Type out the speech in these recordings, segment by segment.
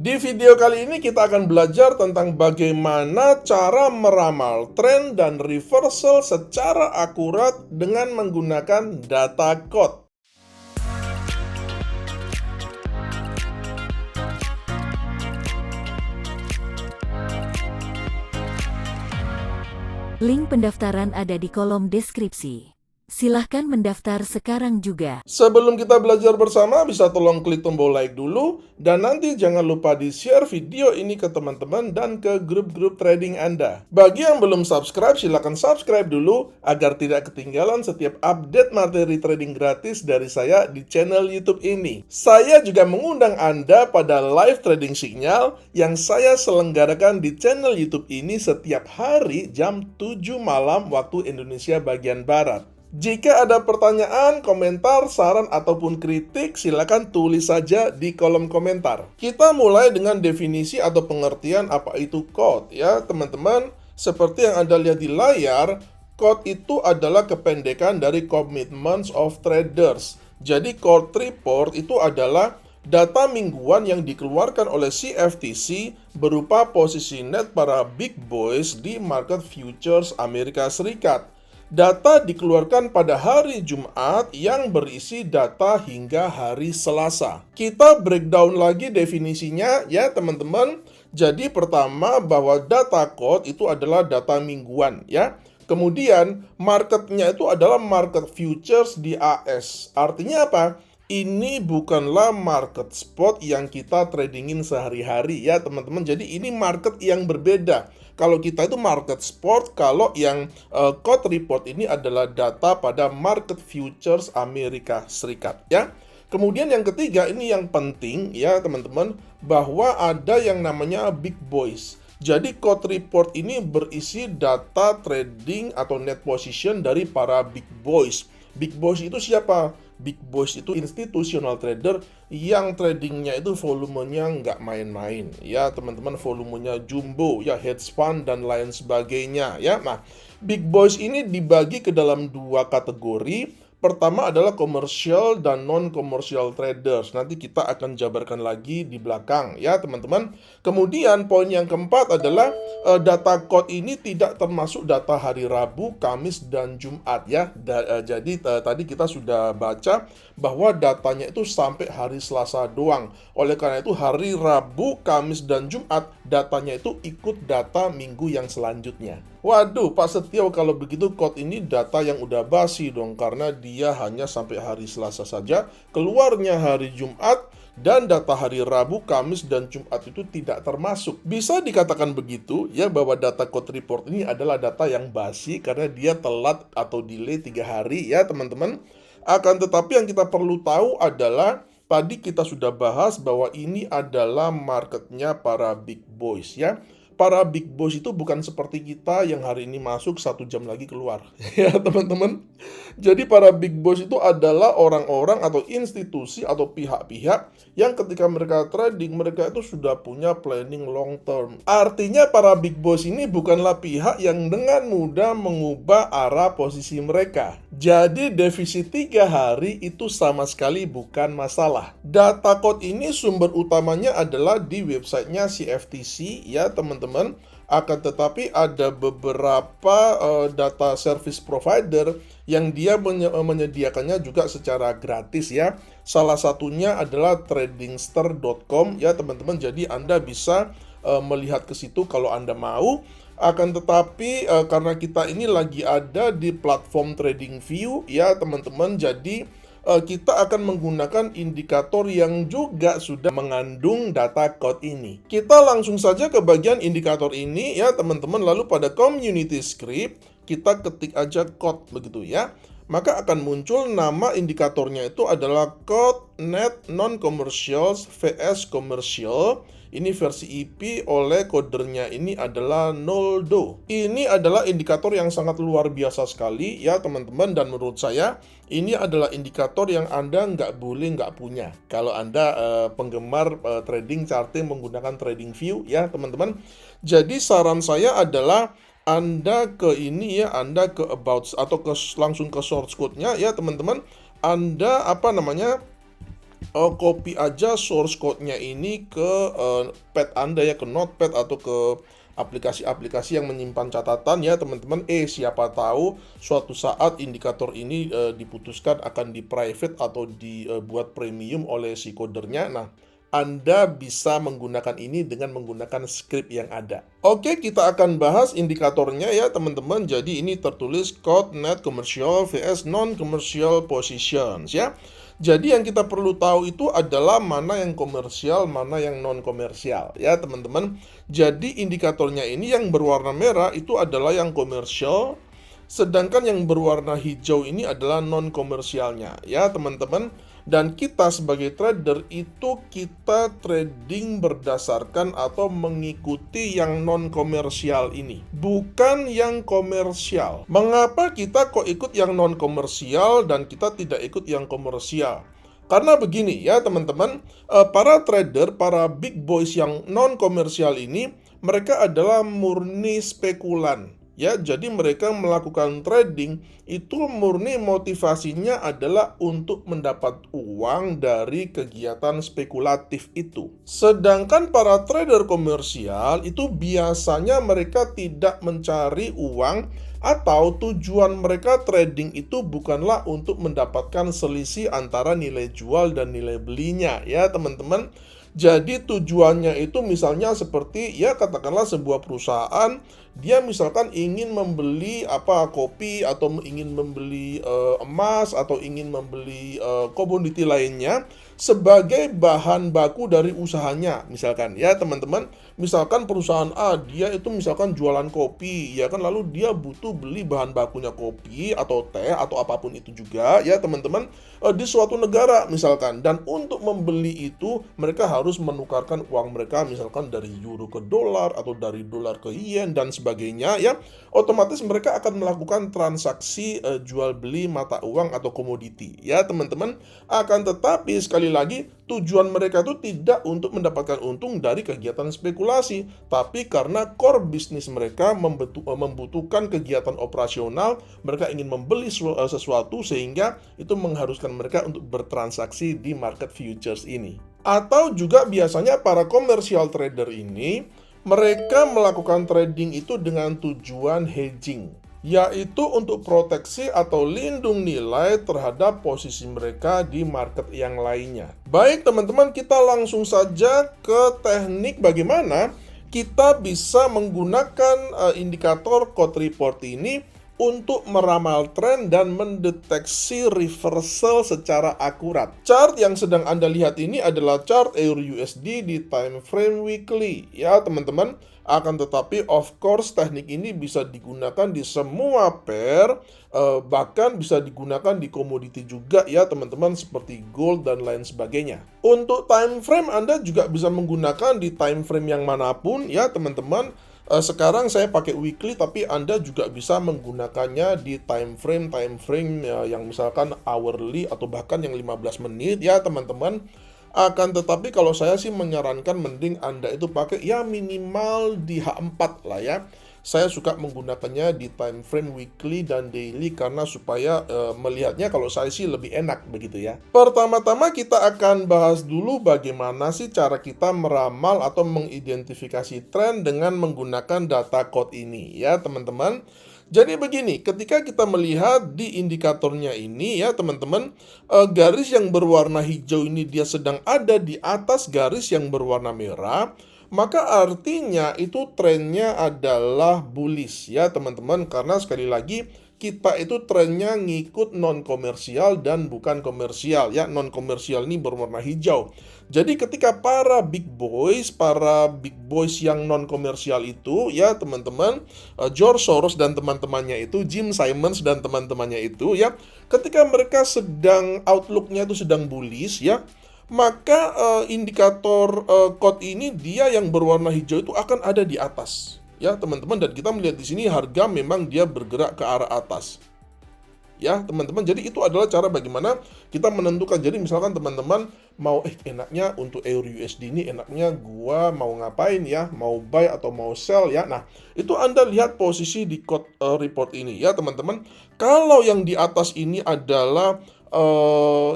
Di video kali ini kita akan belajar tentang bagaimana cara meramal tren dan reversal secara akurat dengan menggunakan data code. Link pendaftaran ada di kolom deskripsi. Silahkan mendaftar sekarang juga. Sebelum kita belajar bersama, bisa tolong klik tombol like dulu, dan nanti jangan lupa di-share video ini ke teman-teman dan ke grup-grup trading Anda. Bagi yang belum subscribe, silakan subscribe dulu agar tidak ketinggalan setiap update materi trading gratis dari saya di channel YouTube ini. Saya juga mengundang Anda pada live trading signal yang saya selenggarakan di channel YouTube ini setiap hari jam 7 malam waktu Indonesia bagian Barat. Jika ada pertanyaan, komentar, saran, ataupun kritik, silakan tulis saja di kolom komentar. Kita mulai dengan definisi atau pengertian apa itu code ya teman-teman. Seperti yang Anda lihat di layar, code itu adalah kependekan dari Commitments of Traders. Jadi code report itu adalah data mingguan yang dikeluarkan oleh CFTC berupa posisi net para big boys di market futures Amerika Serikat. Data dikeluarkan pada hari Jumat yang berisi data hingga hari Selasa. Kita breakdown lagi definisinya ya teman-teman. Jadi pertama bahwa data code itu adalah data mingguan ya. Kemudian marketnya itu adalah market futures di AS. Artinya apa? Ini bukanlah market spot yang kita tradingin sehari-hari ya teman-teman. Jadi ini market yang berbeda. Kalau kita itu market spot, kalau yang code report ini adalah data pada market futures Amerika Serikat ya. Kemudian yang ketiga ini yang penting ya teman-teman, bahwa ada yang namanya big boys. Jadi code report ini berisi data trading atau net position dari para big boys. Big boys itu siapa? Big boys itu institutional trader yang tradingnya itu volumenya nggak main-main ya teman-teman, volumenya jumbo ya, hedge fund dan lain sebagainya ya. Nah, big boys ini dibagi ke dalam dua kategori. Pertama adalah commercial dan non-commercial traders. Nanti kita akan jabarkan lagi di belakang ya teman-teman. Kemudian poin yang keempat adalah data code ini tidak termasuk data hari Rabu, Kamis, dan Jumat ya. Jadi tadi kita sudah baca bahwa datanya itu sampai hari Selasa doang. Oleh karena itu hari Rabu, Kamis, dan Jumat datanya itu ikut data minggu yang selanjutnya. Waduh, Pak Setio, kalau begitu code ini data yang udah basi dong, karena dia hanya sampai hari Selasa saja, keluarnya hari Jumat, dan data hari Rabu, Kamis, dan Jumat itu tidak termasuk. Bisa dikatakan begitu ya, bahwa data code report ini adalah data yang basi karena dia telat atau delay 3 hari ya teman-teman. Akan tetapi yang kita perlu tahu adalah tadi kita sudah bahas bahwa ini adalah marketnya para big boys ya. Para big boss itu bukan seperti kita yang hari ini masuk 1 jam lagi keluar ya teman-teman. Jadi para big boss itu adalah orang-orang atau institusi atau pihak-pihak yang ketika mereka trading, mereka itu sudah punya planning long term. Artinya para big boss ini bukanlah pihak yang dengan mudah mengubah arah posisi mereka. Jadi defisit 3 hari itu sama sekali bukan masalah. Data code ini sumber utamanya adalah di websitenya CFTC ya teman-teman. Akan tetapi ada beberapa data service provider yang dia menyediakannya juga secara gratis ya. Salah satunya adalah tradingster.com ya teman-teman. Jadi Anda bisa melihat ke situ kalau Anda mau. Akan tetapi karena kita ini lagi ada di platform TradingView ya teman-teman, jadi kita akan menggunakan indikator yang juga sudah mengandung data code ini. Kita langsung saja ke bagian indikator ini ya teman-teman. Lalu pada community script kita ketik aja code begitu ya. Maka akan muncul nama indikatornya itu adalah code net non-commercials vs commercial. Ini versi IP oleh kodernya ini adalah noldo. Ini adalah indikator yang sangat luar biasa sekali ya teman-teman. Dan menurut saya ini adalah indikator yang Anda nggak boleh nggak punya kalau Anda penggemar trading charting menggunakan TradingView ya teman-teman. Jadi saran saya adalah Anda ke ini ya, Anda ke about atau langsung ke source code-nya ya teman-teman. Anda copy aja source code-nya ini ke pad Anda ya, ke notepad atau ke aplikasi-aplikasi yang menyimpan catatan ya teman-teman. Siapa tahu suatu saat indikator ini diputuskan akan di private atau dibuat premium oleh si codernya. Nah, Anda bisa menggunakan ini dengan menggunakan script yang ada. Oke, kita akan bahas indikatornya ya teman-teman. Jadi ini tertulis code net commercial vs non-commercial positions ya. Jadi yang kita perlu tahu itu adalah mana yang komersial, mana yang non-komersial ya teman-teman. Jadi indikatornya ini yang berwarna merah itu adalah yang komersial, sedangkan yang berwarna hijau ini adalah non-komersialnya ya teman-teman. Dan kita sebagai trader itu kita trading berdasarkan atau mengikuti yang non-komersial ini, bukan yang komersial. Mengapa kita kok ikut yang non-komersial dan kita tidak ikut yang komersial? Karena begini ya teman-teman, para trader, para big boys yang non-komersial ini, mereka adalah murni spekulan. Ya, jadi mereka melakukan trading itu murni motivasinya adalah untuk mendapat uang dari kegiatan spekulatif itu. Sedangkan para trader komersial itu biasanya mereka tidak mencari uang atau tujuan mereka trading itu bukanlah untuk mendapatkan selisih antara nilai jual dan nilai belinya ya teman-teman. Jadi tujuannya itu misalnya seperti ya katakanlah sebuah perusahaan dia misalkan ingin membeli kopi atau ingin membeli emas atau ingin membeli komoditi lainnya sebagai bahan baku dari usahanya misalkan ya teman-teman. Misalkan perusahaan A dia itu misalkan jualan kopi ya kan, lalu dia butuh beli bahan bakunya kopi atau teh atau apapun itu juga ya teman-teman di suatu negara misalkan, dan untuk membeli itu mereka harus menukarkan uang mereka misalkan dari euro ke dolar atau dari dolar ke yen dan sebagainya ya. Otomatis mereka akan melakukan transaksi jual beli mata uang atau komoditi ya teman-teman. Akan tetapi sekali lagi tujuan mereka itu tidak untuk mendapatkan untung dari kegiatan spekulasi, tapi karena core bisnis mereka membutuhkan kegiatan operasional, mereka ingin membeli sesuatu sehingga itu mengharuskan mereka untuk bertransaksi di market futures ini. Atau juga biasanya para commercial trader ini, mereka melakukan trading itu dengan tujuan hedging, yaitu untuk proteksi atau lindung nilai terhadap posisi mereka di market yang lainnya. Baik teman-teman, kita langsung saja ke teknik bagaimana kita bisa menggunakan indikator code report ini untuk meramal tren dan mendeteksi reversal secara akurat. Chart yang sedang Anda lihat ini adalah chart EUR/USD di time frame weekly ya teman-teman. Akan tetapi of course teknik ini bisa digunakan di semua pair, bahkan bisa digunakan di komoditi juga ya teman-teman, seperti gold dan lain sebagainya. Untuk time frame Anda juga bisa menggunakan di time frame yang manapun ya teman-teman. Sekarang saya pakai weekly, tapi Anda juga bisa menggunakannya di time frame yang misalkan hourly atau bahkan yang 15 menit ya teman-teman. Akan tetapi kalau saya sih menyarankan mending Anda itu pakai ya minimal di H4 lah ya. Saya suka menggunakannya di time frame weekly dan daily karena supaya melihatnya kalau saya sih lebih enak begitu ya. Pertama-tama kita akan bahas dulu bagaimana sih cara kita meramal atau mengidentifikasi tren dengan menggunakan data code ini ya teman-teman. Jadi begini, ketika kita melihat di indikatornya ini ya teman-teman, garis yang berwarna hijau ini dia sedang ada di atas garis yang berwarna merah, maka artinya itu trennya adalah bullish ya teman-teman. Karena sekali lagi kita itu trennya ngikut non-komersial dan bukan komersial ya. Non-komersial ini berwarna hijau. Jadi ketika para big boys yang non-komersial itu ya teman-teman, George Soros dan teman-temannya itu, Jim Simons dan teman-temannya itu ya, ketika mereka sedang outlooknya itu sedang bullish ya, maka indikator code ini dia yang berwarna hijau itu akan ada di atas ya teman-teman. Dan kita melihat di sini harga memang dia bergerak ke arah atas ya teman-teman. Jadi itu adalah cara bagaimana kita menentukan. Jadi misalkan teman-teman mau enaknya untuk EUR/USD ini enaknya gua mau ngapain ya, mau buy atau mau sell ya. Nah itu Anda lihat posisi di code report ini ya teman-teman. Kalau yang di atas ini adalah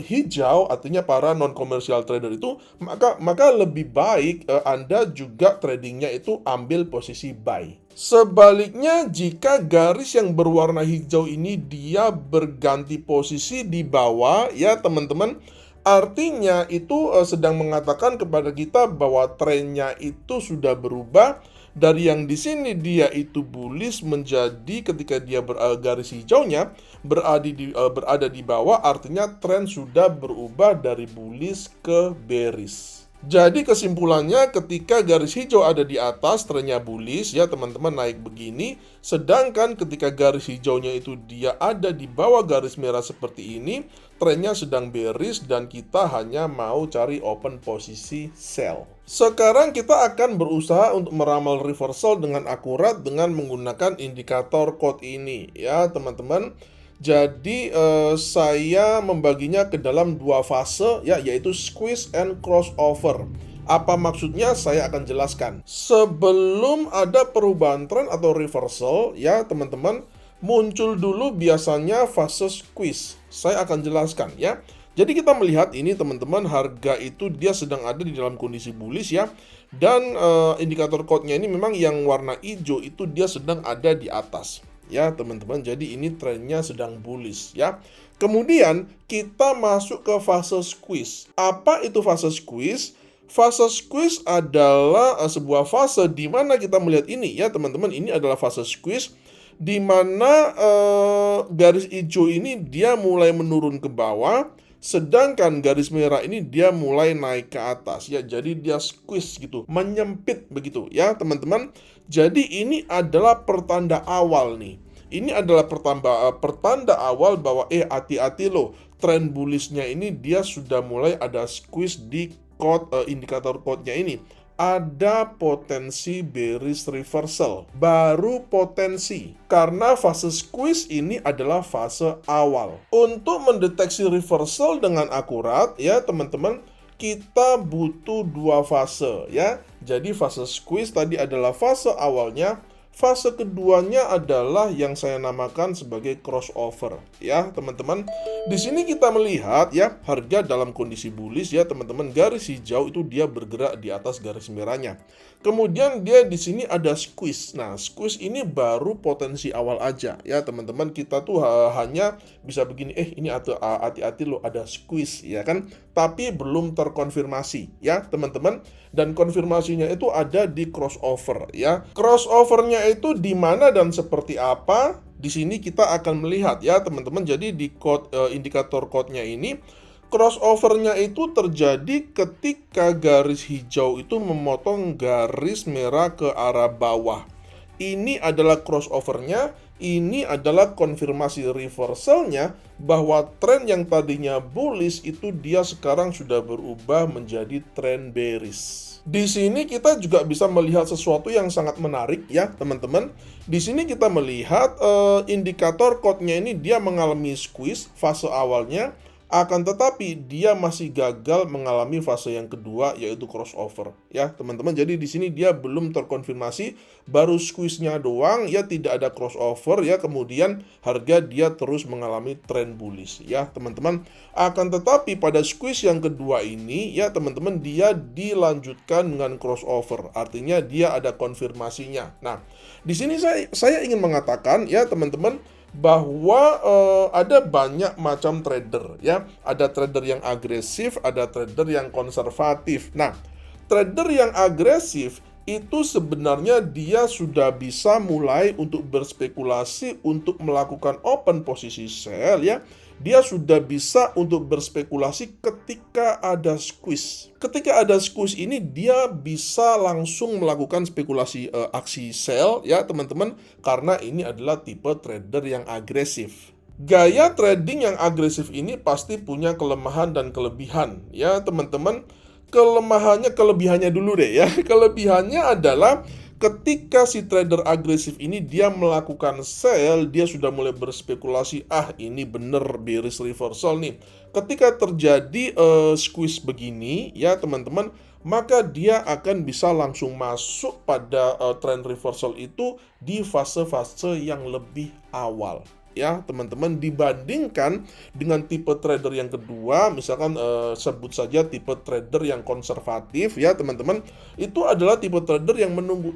hijau, artinya para non-commercial trader itu, maka lebih baik Anda juga tradingnya itu ambil posisi buy. Sebaliknya, jika garis yang berwarna hijau ini dia berganti posisi di bawah, ya teman-teman, artinya itu sedang mengatakan kepada kita bahwa trennya itu sudah berubah dari yang di sini dia itu bullish menjadi ketika dia garis hijaunya berada di bawah, artinya tren sudah berubah dari bullish ke bearish. Jadi kesimpulannya ketika garis hijau ada di atas trennya bullish ya teman-teman, naik begini, sedangkan ketika garis hijaunya itu dia ada di bawah garis merah seperti ini, trennya sedang bearish dan kita hanya mau cari open posisi sell. Sekarang kita akan berusaha untuk meramal reversal dengan akurat dengan menggunakan indikator code ini ya teman-teman. Jadi saya membaginya ke dalam dua fase ya, yaitu squeeze and crossover. Apa maksudnya saya akan jelaskan. Sebelum ada perubahan tren atau reversal ya teman-teman, muncul dulu biasanya fase squeeze. Saya akan jelaskan ya. Jadi kita melihat ini teman-teman, harga itu dia sedang ada di dalam kondisi bullish ya. Dan indikator code-nya ini memang yang warna hijau itu dia sedang ada di atas. Ya teman-teman, jadi ini trennya sedang bullish ya. Kemudian kita masuk ke fase squeeze. Apa itu fase squeeze? Fase squeeze adalah sebuah fase di mana kita melihat ini ya teman-teman, ini adalah fase squeeze di mana garis hijau ini dia mulai menurun ke bawah, sedangkan garis merah ini dia mulai naik ke atas ya. Jadi dia squeeze gitu, menyempit begitu ya teman-teman. Jadi ini adalah pertanda awal nih. Ini adalah pertanda awal bahwa hati-hati loh, tren bullishnya ini dia sudah mulai ada squeeze di indikator code-nya ini. Ada potensi bearish reversal, baru potensi, karena fase squeeze ini adalah fase awal. Untuk mendeteksi reversal dengan akurat ya teman-teman, kita butuh dua fase ya. Jadi fase squeeze tadi adalah fase awalnya. Fase keduanya adalah yang saya namakan sebagai crossover ya teman-teman. Di sini kita melihat ya harga dalam kondisi bullish ya teman-teman, garis hijau itu dia bergerak di atas garis merahnya. Kemudian dia di sini ada squeeze. Nah, squeeze ini baru potensi awal aja ya teman-teman. Kita tuh hanya bisa begini, ini hati-hati loh ada squeeze ya kan, tapi belum terkonfirmasi ya teman-teman. Dan konfirmasinya itu ada di crossover ya. Crossovernya itu di mana dan seperti apa? Di sini kita akan melihat ya teman-teman. Jadi di indikator code-nya ini, crossovernya itu terjadi ketika garis hijau itu memotong garis merah ke arah bawah. Ini adalah crossovernya, ini adalah konfirmasi reversalnya bahwa tren yang tadinya bullish itu dia sekarang sudah berubah menjadi tren bearish. Di sini kita juga bisa melihat sesuatu yang sangat menarik ya teman-teman. Di sini kita melihat indikator code-nya ini dia mengalami squeeze fase awalnya, akan tetapi dia masih gagal mengalami fase yang kedua yaitu crossover ya teman-teman. Jadi di sini dia belum terkonfirmasi, baru squeeze-nya doang ya, tidak ada crossover ya. Kemudian harga dia terus mengalami tren bullish ya teman-teman. Akan tetapi pada squeeze yang kedua ini ya teman-teman, dia dilanjutkan dengan crossover, artinya dia ada konfirmasinya. Nah, di sini saya ingin mengatakan ya teman-teman bahwa ada banyak macam trader ya. Ada trader yang agresif, ada trader yang konservatif. Nah, trader yang agresif itu sebenarnya dia sudah bisa mulai untuk berspekulasi untuk melakukan open posisi sell ya. Dia sudah bisa untuk berspekulasi ketika ada squeeze. Ketika ada squeeze ini dia bisa langsung melakukan spekulasi aksi sell ya teman-teman, karena ini adalah tipe trader yang agresif. Gaya trading yang agresif ini pasti punya kelemahan dan kelebihan ya teman-teman. Kelebihannya dulu deh ya. Kelebihannya adalah ketika si trader agresif ini dia melakukan sell, dia sudah mulai berspekulasi, ini bener bearish reversal nih. Ketika terjadi squeeze begini ya teman-teman, maka dia akan bisa langsung masuk pada trend reversal itu di fase-fase yang lebih awal. ya teman-teman, dibandingkan dengan tipe trader yang kedua, misalkan sebut saja tipe trader yang konservatif ya teman-teman. Itu adalah tipe trader yang menunggu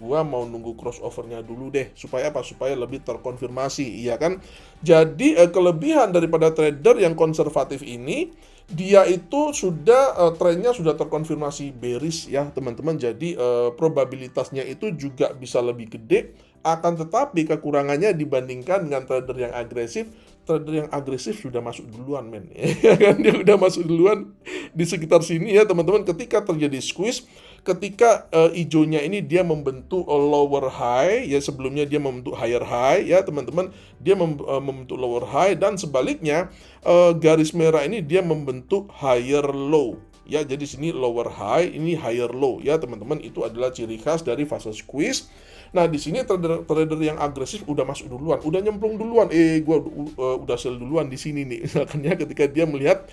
gua mau nunggu crossovernya dulu deh, supaya apa? Supaya lebih terkonfirmasi, iya kan? Jadi kelebihan daripada trader yang konservatif ini, dia itu sudah trennya sudah terkonfirmasi bearish ya teman-teman. Jadi probabilitasnya itu juga bisa lebih gede. Akan tetapi kekurangannya dibandingkan dengan trader yang agresif, trader yang agresif sudah masuk duluan men. Ya kan, dia udah masuk duluan di sekitar sini ya teman-teman. Ketika terjadi squeeze, ketika hijaunya ini dia membentuk lower high ya, sebelumnya dia membentuk higher high ya teman-teman, dia membentuk lower high, dan sebaliknya garis merah ini dia membentuk higher low ya. Jadi sini lower high, ini higher low ya teman-teman. Itu adalah ciri khas dari fase squeeze. Nah, di sini trader yang agresif udah masuk duluan, udah nyemplung duluan. Gua udah sell duluan di sini nih. Misalkannya ketika dia melihat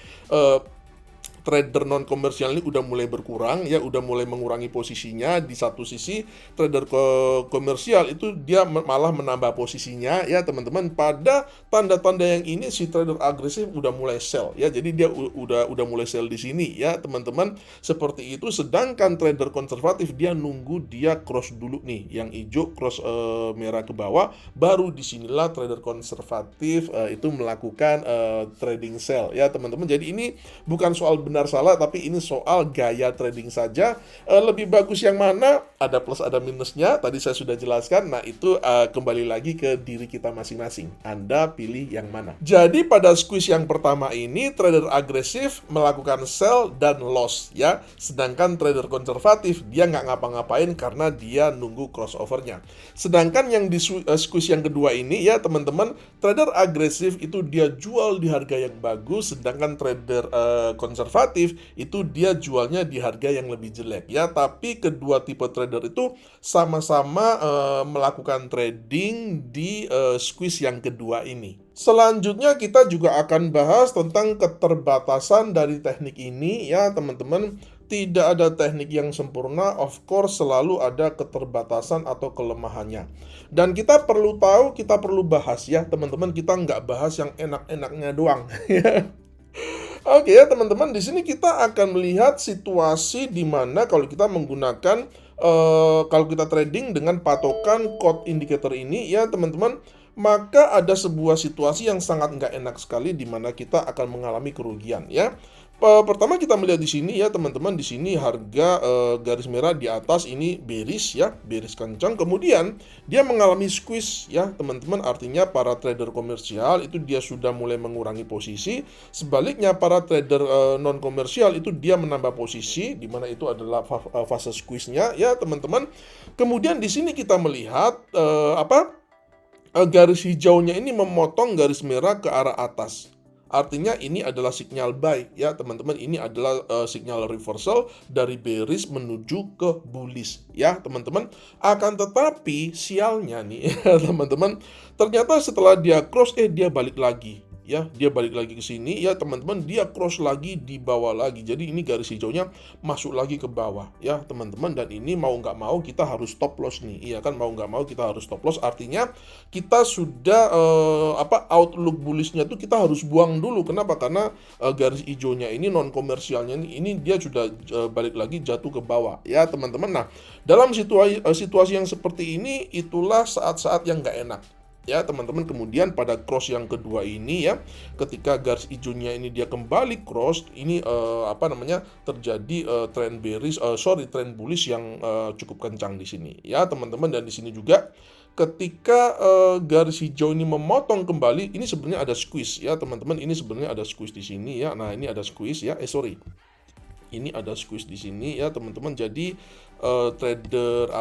trader non komersial ini udah mulai berkurang ya, udah mulai mengurangi posisinya. Di satu sisi trader komersial itu dia malah menambah posisinya ya teman-teman. Pada tanda-tanda yang ini si trader agresif udah mulai sell ya, jadi dia udah mulai sell di sini ya teman-teman, seperti itu. Sedangkan trader konservatif dia nunggu dia cross dulu nih, yang hijau cross merah ke bawah, baru disinilah trader konservatif itu melakukan trading sell ya teman-teman. Jadi ini bukan soal benar salah, tapi ini soal gaya trading saja. Lebih bagus yang mana? Ada plus ada minusnya, tadi saya sudah jelaskan. Nah itu kembali lagi ke diri kita masing-masing, Anda pilih yang mana. Jadi pada squeeze yang pertama ini trader agresif melakukan sell dan loss ya, sedangkan trader konservatif dia nggak ngapa-ngapain karena dia nunggu crossovernya. Sedangkan yang di squeeze yang kedua ini ya teman-teman, trader agresif itu dia jual di harga yang bagus, sedangkan trader konservatif itu dia jualnya di harga yang lebih jelek ya. Tapi kedua tipe trader itu sama-sama melakukan trading di squeeze yang kedua ini. Selanjutnya kita juga akan bahas tentang keterbatasan dari teknik ini ya teman-teman. Tidak ada teknik yang sempurna, of course selalu ada keterbatasan atau kelemahannya. Dan kita perlu tahu, kita perlu bahas ya teman-teman. Kita nggak bahas yang enak-enaknya doang ya. Oke ya teman-teman, di sini kita akan melihat situasi di mana kalau kita menggunakan kalau kita trading dengan patokan code indicator ini ya teman-teman, maka ada sebuah situasi yang sangat nggak enak sekali di mana kita akan mengalami kerugian ya. Pertama kita melihat di sini ya teman-teman, di sini harga garis merah di atas ini bearish ya, bearish kencang. Kemudian dia mengalami squeeze ya teman-teman, artinya para trader komersial itu dia sudah mulai mengurangi posisi. Sebaliknya para trader non komersial itu dia menambah posisi, di mana itu adalah fase squeeze-nya ya teman-teman. Kemudian di sini kita melihat garis hijaunya ini memotong garis merah ke arah atas. Artinya ini adalah sinyal buy ya teman-teman, ini adalah sinyal reversal dari bearish menuju ke bullish ya teman-teman. Akan tetapi sialnya nih teman-teman, ternyata setelah dia cross dia balik lagi ya, dia balik lagi ke sini ya teman-teman, dia cross lagi di bawah lagi. Jadi ini garis hijaunya masuk lagi ke bawah ya teman-teman, dan ini mau nggak mau kita harus stop loss nih, iya kan, mau nggak mau kita harus stop loss. Artinya kita sudah outlook bullishnya tuh kita harus buang dulu. Kenapa? Karena garis hijaunya ini non komersialnya ini dia sudah balik lagi jatuh ke bawah ya teman-teman. Nah dalam situasi yang seperti ini itulah saat-saat yang nggak enak ya teman-teman. Kemudian pada cross yang kedua ini ya, ketika garis hijaunya ini dia kembali cross, ini terjadi trend bearish, trend bullish yang cukup kencang di sini ya teman-teman. Dan di sini juga ketika garis hijau ini memotong kembali, ini sebenarnya ada squeeze ya teman-teman. Ini sebenarnya ada squeeze di sini ya. Nah ini ada squeeze ya, ini ada squeeze di sini ya teman-teman. Jadi trader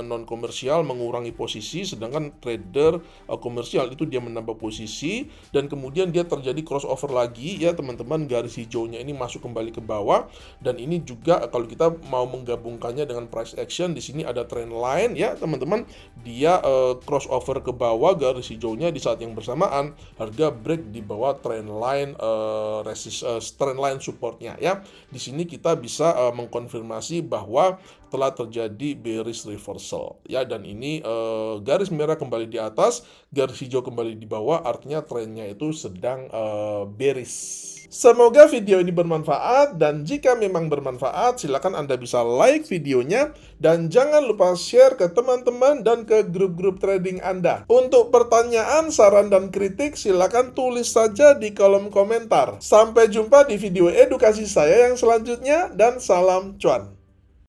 non komersial mengurangi posisi, sedangkan trader komersial itu dia menambah posisi, dan kemudian dia terjadi crossover lagi ya teman-teman. Garis hijaunya ini masuk kembali ke bawah, dan ini juga kalau kita mau menggabungkannya dengan price action, di sini ada trend line ya teman-teman. Dia crossover ke bawah garis hijaunya, di saat yang bersamaan harga break di bawah trend line trend line supportnya ya. di sini kita bisa mengkonfirmasi bahwa telah terjadi bearish reversal ya, dan ini garis merah kembali di atas, garis hijau kembali di bawah, artinya trennya itu sedang bearish. Semoga video ini bermanfaat, dan jika memang bermanfaat silakan Anda bisa like videonya dan jangan lupa share ke teman-teman dan ke grup-grup trading Anda. Untuk pertanyaan, saran, dan kritik silakan tulis saja di kolom komentar. Sampai jumpa di video edukasi saya yang selanjutnya, dan salam cuan.